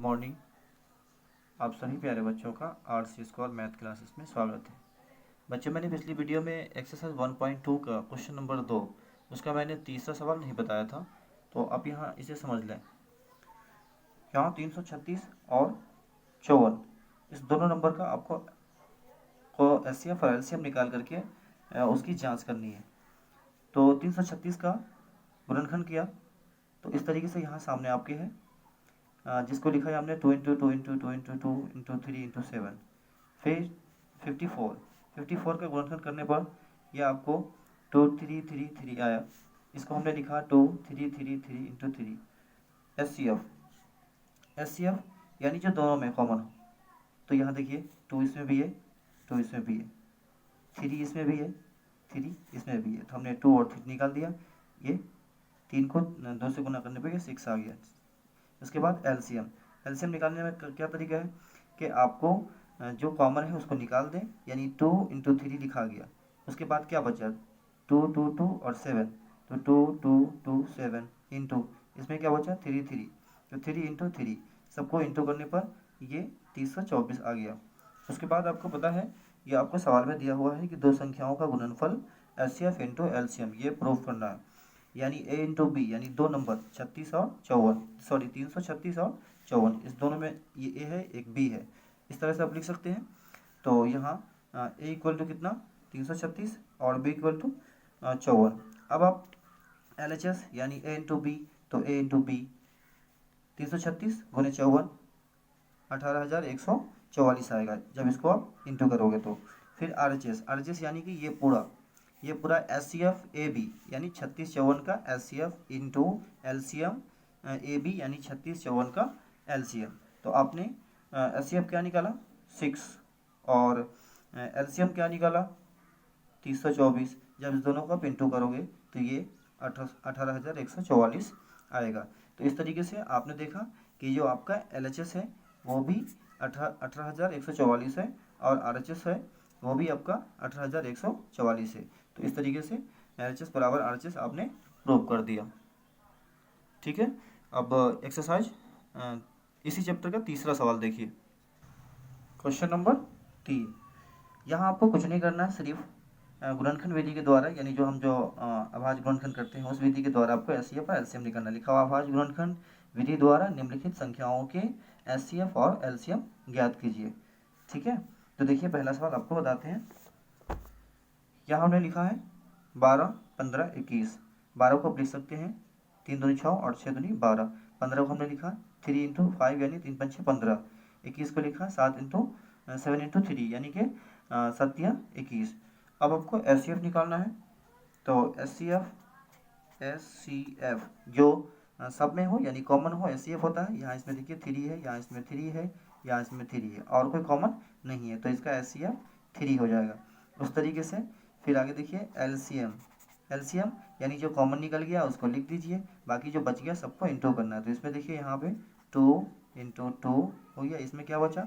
Morning. आप सभी प्यारे बच्चों का आर्ट्स स्कॉल मैथ क्लासेस में स्वागत है। बच्चों, मैंने पिछली वीडियो में एक्सरसाइज 1.2 का क्वेश्चन नंबर 2 उसका मैंने तीसरा सवाल नहीं बताया था, तो आप यहाँ इसे समझ लें। यहाँ 336 और 54 इस दोनों नंबर का आपको एचसीएफ और एलसीएम निकाल करके उसकी जांच करनी है। तो 336 का गुणनखंड किया तो इस तरीके से यहाँ सामने आपके है, जिसको लिखा है हमने 2 into 2 into 2 into 2 into 3 into 7। फिर 54 का गुणनखंड करने पर यह आपको 2333 आया। इसको हमने लिखा 2333 इंटू 3। एस यानी जो दोनों में कॉमन हो, तो यहाँ देखिए 2 इसमें भी है, 2 इसमें भी है, 3 इसमें भी है, 3 इसमें भी है, तो हमने 2 और 3 निकाल दिया। ये 3 को 2 से गुना करने पर ये 6 आ गया। उसके बाद एलसीएम निकालने में क्या तरीका है कि आपको जो कॉमन है उसको निकाल दें, यानी 2 इंटू 3 लिखा गया। उसके बाद क्या बचा 2 2 2 और 7, तो 2 2 2 7 इंटू इसमें क्या बचा 3 3, तो 3 इंटू 3 सबको इंटू करने पर ये 324 आ गया। उसके बाद आपको पता है, ये आपको सवाल में दिया हुआ है कि दो संख्याओं का गुणनफल एचसीएफ इंटू एलसीएम ये प्रूफ करना है, यानी ए इंटू बी, यानी दो नंबर 36 और 54, 336 और 54 इस दोनों में ये ए है एक बी है, इस तरह से आप लिख सकते हैं। तो यहाँ ए इक्वल टू कितना 336 और बी इक्वल टू 54। अब आप एलएचएस यानी ए इंटू बी, तो ए इंटू बी 336 गुने 54 18,144 आएगा जब इसको आप इंटू करोगे तो। फिर आरएचएस यानी कि ये पूरा S C F A B यानी 3654 का S C F into LCM A B यानी 3654 का एलसीएम। तो आपने एस सी एफ क्या निकाला 6 और एलसीएम क्या निकाला 324। जब इस दोनों का आप इंटू करोगे तो ये 18,144 आएगा। तो इस तरीके से आपने देखा कि जो आपका एलएचएस है वो भी 18,144 है और आरएचएस है वो भी आपका 18,144 है। तो इस तरीके से एलएचएस बराबर आरएचएस आपने प्रूव कर दिया। ठीक है, अब एक्सरसाइज इसी चैप्टर का तीसरा सवाल देखिए, क्वेश्चन नंबर 3। यहाँ आपको कुछ नहीं करना, सिर्फ गुणनखंड विधि के द्वारा, यानी जो हम अभाज्य गुणनखंड करते हैं उस विधि के द्वारा आपको एचसीएफ और एलसीएम निकालना। लिखा हुआ अभाज्य गुणनखंड विधि द्वारा निम्नलिखित संख्याओं के एचसीएफ और एलसीएम ज्ञात कीजिए। ठीक है, तो देखिए पहला सवाल आपको बताते हैं। यहाँ हमने लिखा है 12 15 21। 12 को आप लिख सकते हैं 3 दूनी 6 और 6 दूनी 12। 15 को हमने लिखा 3 इंटू 5 यानी 3 5 15। 21 को लिखा 7 इंटू 7 इंटू 3 यानी कि 7 या 21। अब आपको एचसीएफ निकालना है, तो एचसीएफ जो सब में हो यानी कॉमन हो एचसीएफ होता है। यहाँ इसमें देखिए 3 है, यहाँ इसमें 3 है, यहाँ इसमें 3 है और कोई कॉमन नहीं है, तो इसका एचसीएफ 3 हो जाएगा। उस तरीके से फिर आगे देखिए एलसीएम यानी जो कॉमन निकल गया उसको लिख दीजिए, बाकी जो बच गया सबको इंटू करना है। तो इसमें देखिए यहाँ पे 2 इंटू 2 हो गया, इसमें क्या बचा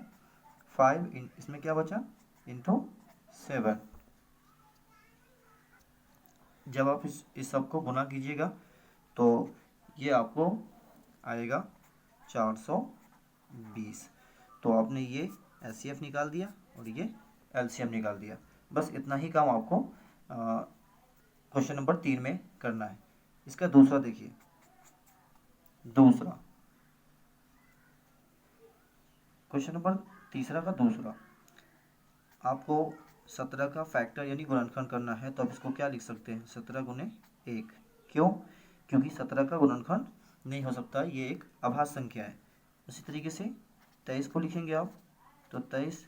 5, इसमें क्या बचा इंटू 7। जब आप इस सब को गुना कीजिएगा तो ये आपको आएगा 420। तो आपने ये एचसीएफ निकाल दिया और ये एलसीएम निकाल दिया। बस इतना ही काम आपको क्वेश्चन नंबर 3 में करना है। इसका दूसरा देखिए, दूसरा क्वेश्चन नंबर तीसरा का दूसरा, आपको 17 का फैक्टर यानी गुणनखंड करना है। तो आप इसको क्या लिख सकते हैं 17 गुने 1। क्यों? क्योंकि 17 का गुणनखंड नहीं हो सकता, ये एक अभाज्य संख्या है। उसी तरीके से 23 को लिखेंगे आप, तो 23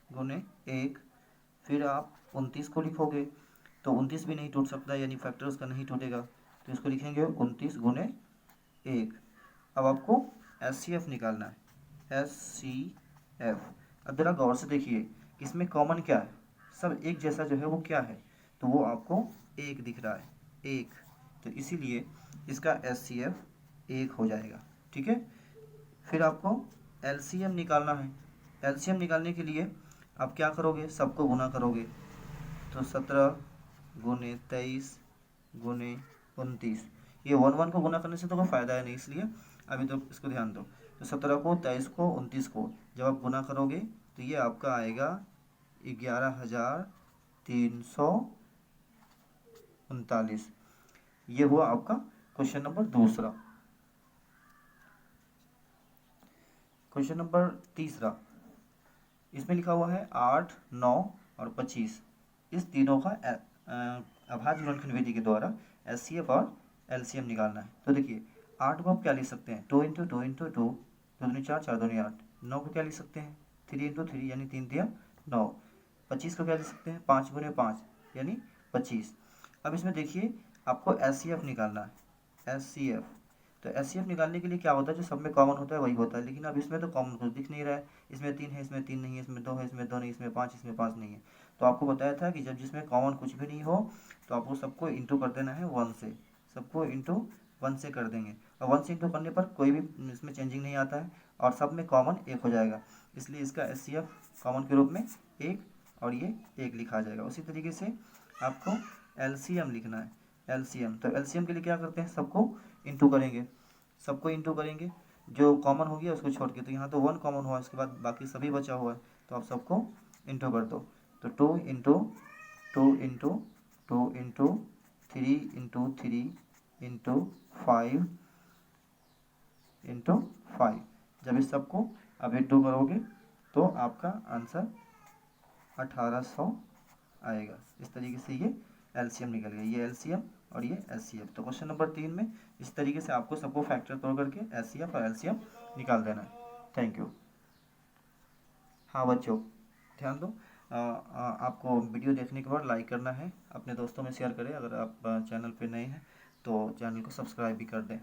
गुने 1। फिर आप 29 को लिखोगे तो 29 भी नहीं टूट सकता, यानी फैक्टर उसका नहीं टूटेगा, तो इसको लिखेंगे 29 गुने 1। अब आपको एचसीएफ निकालना है, एचसीएफ। अब जरा गौर से देखिए इसमें कॉमन क्या है, सब एक जैसा जो है वो क्या है, तो वो आपको 1 दिख रहा है 1, तो इसीलिए इसका एचसीएफ 1 हो जाएगा। ठीक है, फिर आपको एलसीएम निकालना है। एलसीएम निकालने के लिए आप क्या करोगे, सबको गुना करोगे, तो 17 गुने 23 गुने 29। ये 1 1 को गुना करने से तो कोई फ़ायदा है नहीं, इसलिए अभी तो इसको ध्यान दो। तो 17 को, 23 को, 29 को जब आप गुना करोगे तो ये आपका आएगा 11,339। ये हुआ आपका क्वेश्चन नंबर दूसरा। क्वेश्चन नंबर तीसरा, इसमें लिखा हुआ है 8, 9 और 25। इस तीनों का अभाज्य गुणनखंड विधि के द्वारा एचसीएफ और एलसीएम निकालना है। तो देखिए 8 को आप क्या लिख सकते हैं, 2 इंटू 2 इंटू 2, 2 दूनी 4, 4 दूनी 8। 9 को क्या लिख सकते हैं, 3 इंटू 3 यानी 3 दिया 9। 25 को क्या लिख सकते हैं, 5 गुने 5 यानी 25। अब इसमें देखिए आपको एचसीएफ निकालना है, एचसीएफ। तो एचसीएफ निकालने के लिए क्या होता है, जो सब में कॉमन होता है वही होता है, लेकिन अब इसमें तो कॉमन कुछ दिख नहीं रहा है। इसमें 3 है, इसमें 3 नहीं है, इसमें 2 है, इसमें 2 नहीं, इसमें 5, इसमें 5 नहीं है। तो आपको बताया था कि जब जिसमें कॉमन कुछ भी नहीं हो तो आपको सबको इंटू कर देना है 1 से, सबको इंटू 1 से कर देंगे। और 1 से इंटू करने पर कोई भी इसमें चेंजिंग नहीं आता है और सब में कॉमन 1 हो जाएगा, इसलिए इसका एचसीएफ कॉमन के रूप में 1 और ये 1 लिखा जाएगा। उसी तरीके से आपको एलसीएम लिखना है, एलसीएम। तो एलसीएम के लिए क्या करते हैं, सबको इंटू करेंगे, सबको इंटू करेंगे, जो कॉमन हो गया उसको छोड़ के। तो यहाँ तो 1 कॉमन हुआ, इसके बाद बाकी सभी बचा हुआ है, तो आप सबको इंटू कर दो। तो 2 into 2 into 2 into 3 into 3 into 5 into 5। जब इस सबको आप इंटू करोगे तो आपका आंसर 1800 आएगा। इस तरीके से ये एलसीएम निकल गया, ये एलसीएम और ये एचसीएफ। तो क्वेश्चन नंबर 3 में इस तरीके से आपको सबको फैक्टर तोड़ करके एचसीएफ और एलसीएम निकाल देना है। Thank you. हाँ बच्चों ध्यान दो, आपको वीडियो देखने के बाद लाइक करना है, अपने दोस्तों में शेयर करें। अगर आप चैनल पे नए हैं तो चैनल को सब्सक्राइब भी कर दें।